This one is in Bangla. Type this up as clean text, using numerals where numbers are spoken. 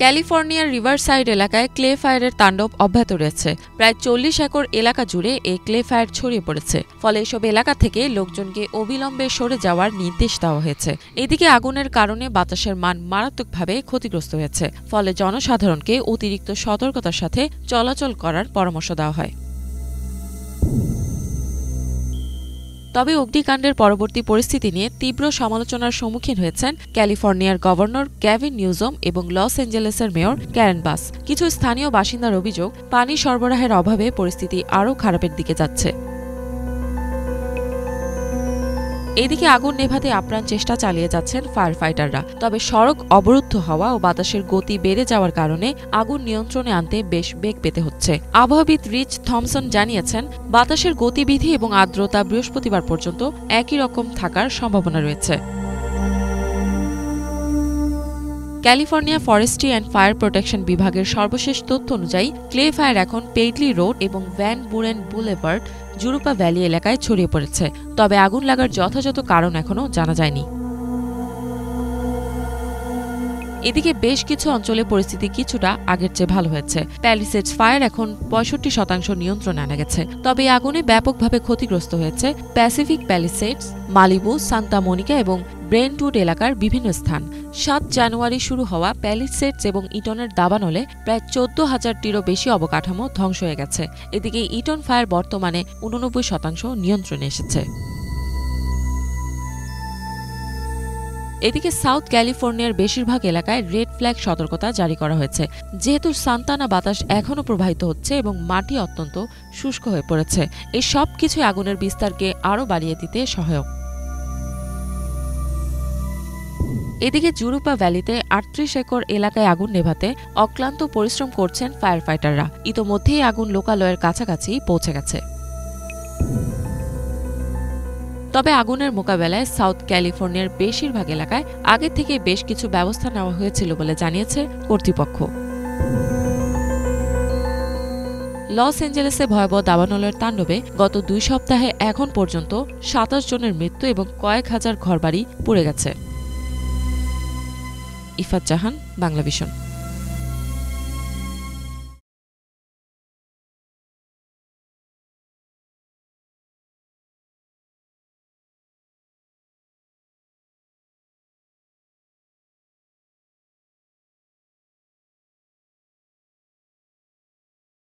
ক্যালিফোর্নিয়ার রিভারসাইড এলাকায় ক্লে ফায়ারের তাণ্ডব অব্যাহত রয়েছে। প্রায় 40 একর এলাকা জুড়ে এই ক্লে ফায়ার ছড়িয়ে পড়েছে। ফলে এসব এলাকা থেকে লোকজনকে অবিলম্বে সরে যাওয়ার নির্দেশ দেওয়া হয়েছে। এদিকে আগুনের কারণে বাতাসের মান মারাত্মকভাবে ক্ষতিগ্রস্ত হয়েছে। ফলে জনসাধারণকে অতিরিক্ত সতর্কতার সাথে চলাচল করার পরামর্শ দেওয়া হয়। তবে অগ্নিকাণ্ডের পরবর্তী পরিস্থিতি নিয়ে তীব্র সমালোচনার সম্মুখীন হয়েছেন ক্যালিফোর্নিয়ার গভর্নর গ্যাভিন নিউজম এবং লস অ্যাঞ্জেলেসের মেয়র ক্যারেন বাস। কিছু স্থানীয় বাসিন্দার অভিযোগ, পানি সরবরাহের অভাবে পরিস্থিতি আরও খারাপের দিকে যাচ্ছে। এদিকে আগুন নেভাতে আপ্রাণ চেষ্টা চালিয়ে যাচ্ছেন ফায়ার ফাইটাররা। তবে সড়ক অবরুদ্ধ হওয়া ও বাতাসের গতি বেড়ে যাওয়ার কারণে আগুন নিয়ন্ত্রণে আনতে বেশ বেগ পেতে হচ্ছে। আবহাওয়াবিদ রিচ থমসন জানিয়েছেন, বাতাসের গতিবিধি এবং আর্দ্রতা বৃহস্পতিবার পর্যন্ত একই রকম থাকার সম্ভাবনা রয়েছে। California forestry and fire protection বিভাগের সর্বশেষ তথ্য অনুযায়ী ক্লে ফায়ার এখন পেইডলি রোড এবং ভ্যান বুরেন বুলেভার্ড জুরুপা ভ্যালি এলাকায় ছড়িয়ে পড়েছে। তবে আগুন লাগার যথাযথ কারণ এখনও জানা যায়নি। এদিকে বেশ কিছু অঞ্চলে পরিস্থিতি কিছুটা আগের চেয়ে ভালো হয়েছে। প্যালিসেডস ফায়ার এখন 65% নিয়ন্ত্রণে আনা গেছে। তবে এই আগুনে ব্যাপকভাবে ক্ষতিগ্রস্ত হয়েছে Pacific Palisades, Malibu, Santa Monika এবং ব্রেন্টউড এলাকার বিভিন্ন স্থান। 7 জানুয়ারি শুরু হওয়া প্যালিসেডস এবং ইটনের দাবানলে প্রায় 14,000-টিরও বেশি অবকাঠামো ধ্বংস হয়ে গেছে। এদিকে ইটন ফায়ার বর্তমানে 89% নিয়ন্ত্রণে এসেছে। এদিকে সাউথ ক্যালিফোর্নিয়ার বেশিরভাগ এলাকায় রেড ফ্ল্যাগ সতর্কতা জারি করা হয়েছে, যেহেতু সান্তানা বাতাস এখনও প্রবাহিত হচ্ছে এবং মাটি অত্যন্ত শুষ্ক হয়ে পড়েছে। এই সব কিছু আগুনের বিস্তারকে আরও বাড়িয়ে দিতে সহায়ক। এদিকে জুরুপা ভ্যালিতে 38 একর এলাকায় আগুন নেভাতে অক্লান্ত পরিশ্রম করছেন ফায়ার ফাইটাররা। ইতোমধ্যেই আগুন লোকালয়ের কাছাকাছি পৌঁছে গেছে। তবে আগুনের মোকাবেলায় সাউথ ক্যালিফোর্নিয়ার বেশিরভাগ এলাকায় আগে থেকে বেশ কিছু ব্যবস্থা নেওয়া হয়েছিল বলে জানিয়েছে কর্তৃপক্ষ। লস অ্যাঞ্জেলেসে ভয়াবহ দাবানলের তাণ্ডবে গত 2 সপ্তাহে এখন পর্যন্ত 27 জনের মৃত্যু এবং কয়েক হাজার ঘরবাড়ি পুড়ে গেছে। ইফাত জাহান, বাংলাভিশন।